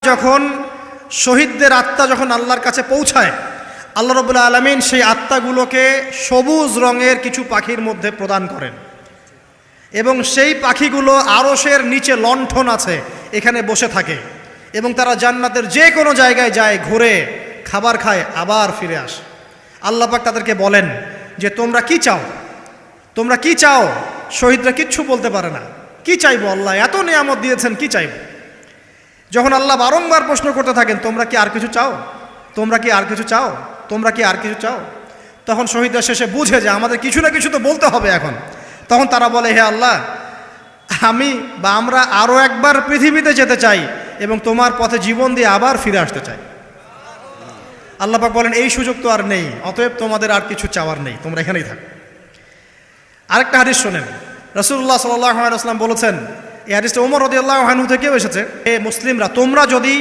যখন শহীদদের আত্মা যখন আল্লাহর কাছে পৌঁছায়, আল্লাহ রাব্বুল আলামিন সেই আত্মাগুলোকে সবুজ রঙের কিছু পাখির মধ্যে প্রদান করেন এবং সেই পাখিগুলো আরশের নিচে লণ্ঠন আছে এখানে বসে থাকে এবং তারা জান্নাতের যে কোনো জায়গায় যায়, ঘুরে খাবার খায়, আবার ফিরে আসে। আল্লাহ পাক তাদেরকে বলেন যে তোমরা কি চাও, তোমরা কি চাও? শহীদরা কিচ্ছু বলতে পারে না, কি চাইবো, আল্লাহ এত নিয়ামত দিয়েছেন, কি চাইবো? যখন আল্লাহ বারংবার প্রশ্ন করতে থাকেন তোমরা কি আর কিছু চাও, তোমরা কি আর কিছু চাও, তোমরা কি আর কিছু চাও, তখন শহীদরা শেষে বুঝে যে আমাদের কিছু না কিছু তো বলতে হবে এখন। তখন তারা বলে, হে আল্লাহ, আমরা আরও একবার পৃথিবীতে যেতে চাই এবং তোমার পথে জীবন দিয়ে আবার ফিরে আসতে চাই। আল্লাহ পাক বলেন এই সুযোগ তো আর নেই, অতএব তোমাদের আর কিছু চাওয়ার নেই, তোমরা এখানেই থাকো। আরেকটা হাদিস শোনেন, রাসূলুল্লাহ সাল্লাল্লাহু আলাইহি ওয়াসাল্লাম বলেছেন, এই হাদিসটা ওমর রাদিয়াল্লাহু আনহু থেকেও এসেছে, হে মুসলিমরা, তোমরা যদি